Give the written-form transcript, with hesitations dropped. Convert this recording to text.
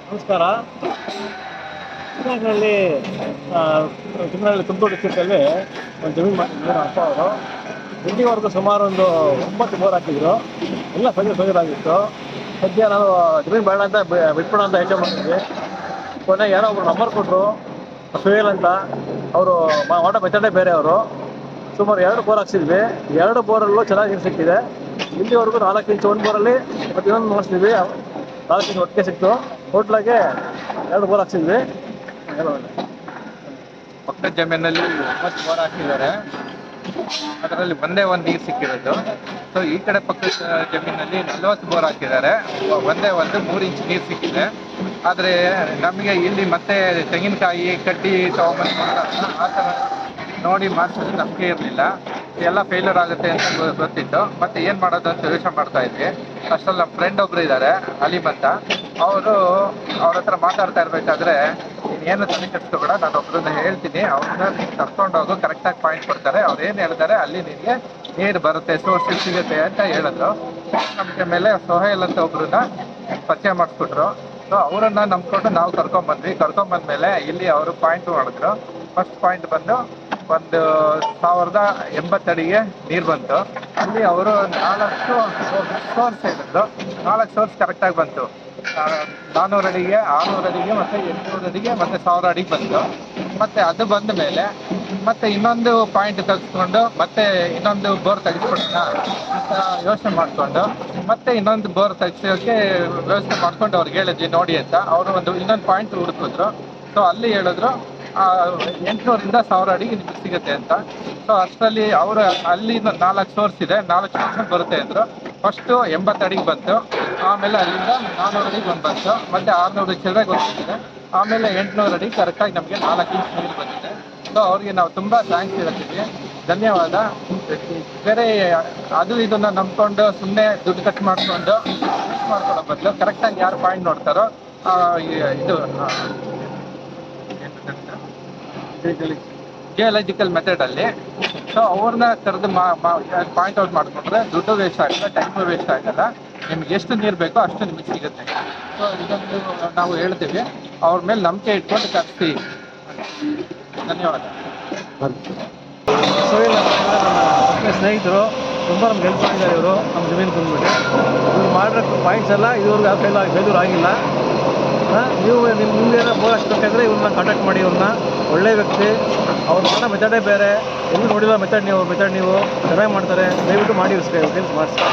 ನಮಸ್ಕಾರ. ಚಿಕ್ಕಮಗಳೂರಲ್ಲಿ ಚಿಕ್ಕಮಗಳೂರಲ್ಲಿ ತುಮಕೂರು ಡಿಸ್ಟ್ರಿಕ್ಟಲ್ಲಿ ಒಂದು ಜಮೀನು ಮಾಡಿದ್ರು ಅಪ್ಪ ಅವರು. ಇಲ್ಲಿವರೆಗೂ ಸುಮಾರು ಒಂದು 9 ಬೋರ್ ಹಾಕಿದ್ರು. ಎಲ್ಲ ಆಗಿತ್ತು. ಸದ್ಯ ನಾವು ಜಮೀನು ಬೇಡ ಅಂತ ಬಿಟ್ಬಿಡೋ ಅಂತ ಯೋಚನೆ ಮಾಡಿದ್ವಿ. ಕೊನೆಗೆ ಯಾರೋ ಒಬ್ರು ನಂಬರ್ ಕೊಟ್ಟರು, ಸುಹೇಲ್ ಅಂತ. ಅವರು ಮಾಡೋ ಮೆಥಡೇ ಬೇರೆ. ಅವರು ಸುಮಾರು 2 ಬೋರ್ ಹಾಕ್ಸಿದ್ವಿ. 2 ಬೋರಲ್ಲೂ ಚೆನ್ನಾಗಿ ನೀರು ಸಿಕ್ಕಿದೆ. ಇಲ್ಲಿವರೆಗೂ 4 ಇಂಚು ಒಂದು ಬೋರಲ್ಲಿ ಮತ್ತು ಇನ್ನೊಂದು ಮಾಡಿಸ್ತೀವಿ. 4 ಇಂಚು ಒಟ್ಟಿಗೆ ಸಿಕ್ತು. ಟೋಟ್ಲಾಗೆ 2 ಬೋರ್ ಹಾಕ್ಸಿದ್ವಿ. ಪಕ್ಕದ ಜಮೀನಲ್ಲಿ 9 ಬೋರ್ ಹಾಕಿದ್ದಾರೆ. ಅದರಲ್ಲಿ ಒಂದೇ ಒಂದು ನೀರು ಸಿಕ್ಕಿರೋದು. ಸೊ ಈ ಕಡೆ ಪಕ್ಕದ ಜಮೀನಲ್ಲಿ 40 ಬೋರ್ ಹಾಕಿದ್ದಾರೆ. ಒಂದೇ ಒಂದು 3 ಇಂಚ್ ನೀರು ಸಿಕ್ಕಿದೆ. ಆದರೆ ನಮಗೆ ಇಲ್ಲಿ ಮತ್ತೆ ತೆಂಗಿನಕಾಯಿ ಕಡ್ಡಿ ತಗೊಂಬಂದು ಆ ಥರ ನೋಡಿ ಮಾಡಿಸೋದು ನಂಬಿಕೆ ಇರಲಿಲ್ಲ. ಎಲ್ಲ ಫೇಲ್ಯೂರ್ ಆಗುತ್ತೆ ಅಂತ ಗೊತ್ತಿತ್ತು. ಮತ್ತೆ ಏನು ಮಾಡೋದು ಅಂತ ಯೋಚನೆ ಮಾಡ್ತಾ ಇದ್ವಿ. ಅಷ್ಟರಲ್ಲಿ ನಮ್ಮ ಫ್ರೆಂಡ್ ಒಬ್ರು ಇದ್ದಾರೆ, ಅಲೀಮ್ ಅಂತ. ಅವ್ರ ಹತ್ರ ಮಾತಾಡ್ತಾ ಇರಬೇಕಾದ್ರೆ, ಏನು ತಲೆ ಕೆಡಿಸ್ಕೋಬೇಡ, ನಾನು ಒಬ್ರನ್ನ ಹೇಳ್ತೀನಿ, ಅವ್ರನ್ನ ನೀನು ಕರ್ಕೊಂಡೋಗು, ಕರೆಕ್ಟಾಗಿ ಪಾಯಿಂಟ್ ಕೊಡ್ತಾರೆ, ಅವ್ರು ಏನು ಹೇಳ್ತಾರೆ ಅಲ್ಲಿ ನಿನಗೆ ನೀರು ಬರುತ್ತೆ, ಸೋರ್ಸ್ ಸಿಗುತ್ತೆ ಅಂತ ಹೇಳಿದ್ರು. ನಮಗೆ ಮೇಲೆ ಸೊಹೇಲ್ ಅಂತ ಒಬ್ರನ್ನ ಪರಿಚಯ ಮಾಡಿಸ್ಬಿಟ್ರು. ಸೊ ಅವರನ್ನ ನಂಬ್ಕೊಂಡು ನಾವು ಕರ್ಕೊಂಬಂದ್ಮೇಲೆ ಇಲ್ಲಿ ಅವರು ಪಾಯಿಂಟ್ ಮಾಡಿದ್ರು. ಫಸ್ಟ್ ಪಾಯಿಂಟ್ ಬಂದು 1080 ಅಡಿಗೆ ನೀರು ಬಂತು. ಅಲ್ಲಿ ಅವರು 4 ಸೋರ್ಸ್ ಹೇಳಿದ್ರು. 4 ಸೋರ್ಸ್ ಕರೆಕ್ಟಾಗಿ ಬಂತು. 400 ಅಡಿಗೆ, 600 ಅಡಿಗೆ, ಮತ್ತು 800 ಅಡಿಗೆ, ಮತ್ತು 1000 ಅಡಿಗೆ ಬಂತು. ಮತ್ತು ಅದು ಬಂದ ಮೇಲೆ ಮತ್ತೆ ಇನ್ನೊಂದು ಪಾಯಿಂಟ್ ತೆಗೆಸ್ಕೊಂಡು ಮತ್ತೆ ಇನ್ನೊಂದು ಬೋರ್ ತೆಗೆಸ್ಕೊಡೋಣ ಅಂತ ಯೋಚನೆ ಮಾಡಿಕೊಂಡು ಮತ್ತೆ ಇನ್ನೊಂದು ಬೋರ್ ತೆಗ್ಸೋಕ್ಕೆ ವ್ಯವಸ್ಥೆ ಮಾಡ್ಕೊಂಡು ಅವ್ರಿಗೆ ಹೇಳಿದ್ವಿ ನೋಡಿ ಅಂತ. ಅವರು ಇನ್ನೊಂದು ಪಾಯಿಂಟ್ ಹುಡುಕಿದ್ರು. ಸೊ ಅಲ್ಲಿ ಹೇಳಿದ್ರು 800ರಿಂದ 1000 ಅಡಿಗೆ ನಿಮಗೆ ಸಿಗುತ್ತೆ ಅಂತ. ಸೊ ಅಷ್ಟರಲ್ಲಿ ಅವರು ಅಲ್ಲಿ 4 ಸೋರ್ಸ್ ಇದೆ, 4 ಸೋರ್ಸ್ ಬರುತ್ತೆ ಅಂದರು. ಫಸ್ಟು 80 ಅಡಿಗೆ ಬಂತು. ಆಮೇಲೆ ಅಲ್ಲಿಂದ 400 ಅಡಿಗೆ ಬಂತು. ಮತ್ತು 600 ಚಿಲ್ಲರೆಗೆ ಬಂದಿದೆ. ಆಮೇಲೆ 800 ಅಡಿಗೆ ಕರೆಕ್ಟಾಗಿ ನಮಗೆ 4 ಇಂಚ್ ನೀರು ಬಂದಿದೆ. ಸೊ ಅವ್ರಿಗೆ ನಾವು ತುಂಬ ಥ್ಯಾಂಕ್ಸ್ ಹೇಳ್ತೀವಿ, ಧನ್ಯವಾದ. ಬೇರೆ ಅದು ಇದನ್ನು ನಂಬ್ಕೊಂಡು ಸುಮ್ಮನೆ ದುಡ್ಡು ಖರ್ಚು ಮಾಡಿಕೊಂಡು ಯೂಸ್ ಮಾಡ್ಕೊಳ್ಳೋ ಬದಲು ಕರೆಕ್ಟಾಗಿ ಯಾರು ಪಾಯಿಂಟ್ ನೋಡ್ತಾರೋ ಇದು ಜಿಯಾಲಜಿಕಲ್ ಮೆಥಡಲ್ಲಿ ಸೊ ಅವ್ರನ್ನ ಕರೆದು ಪಾಯಿಂಟ್ ಔಟ್ ಮಾಡಿಕೊಂಡ್ರೆ ದುಡ್ಡು ವೇಸ್ಟ್ ಆಗಲ್ಲ, ಟೈಮು ವೇಸ್ಟ್ ಆಗಲ್ಲ. ನಿಮ್ಗೆ ಎಷ್ಟು ನೀರು ಬೇಕೋ ಅಷ್ಟು ನಿಮಗೆ ಸಿಗುತ್ತೆ. ಸೊ ಇದೊಂದು ನಾವು ಹೇಳ್ತೀವಿ, ಅವ್ರ ಮೇಲೆ ನಂಬಿಕೆ ಇಟ್ಕೊಂಡು ಕರೆಸಿ. ಧನ್ಯವಾದ. ಸುಹೇಲ್ ಅಂತ ನನ್ನ ಸ್ನೇಹಿತರು, ತುಂಬ ನಮ್ಗೆ ಹೆಲ್ಪ್ ಮಾಡಿದ್ದಾರೆ. ಇವರು ನಮ್ಮ ಜಮೀನು ಬಂದ್ಬಿಟ್ಟು ಇವ್ರು ಮಾಡಿರೋ ಪಾಯಿಂಟ್ಸ್ ಎಲ್ಲ ಇದುವರೆಗೂ ಯಾವ ಫೇಲ್ಯೂರ್ ಆಗಿಲ್ಲ. ನೀವು ನಿಮ್ದೇನೋ ಬೋರ್ ಹಾಕ್ಸ್ಬೇಕಂದ್ರೆ ಇವ್ರನ್ನ ಕಾಂಟ್ಯಾಕ್ಟ್ ಮಾಡಿ. ಇವ್ರನ್ನ ಒಳ್ಳೆ ವ್ಯಕ್ತಿ. ಅವ್ರು ಮಾಡೋ ಮೆಥಡೇ ಬೇರೆ. ಎಲ್ಲೂ ನೋಡಿಲ್ಲ ಮೆಥಡ್ ನೀವು ಚೆನ್ನಾಗಿ ಮಾಡ್ತಾರೆ. ದಯವಿಟ್ಟು ಮಾಡಿ ಮಾಡಿಸಿ.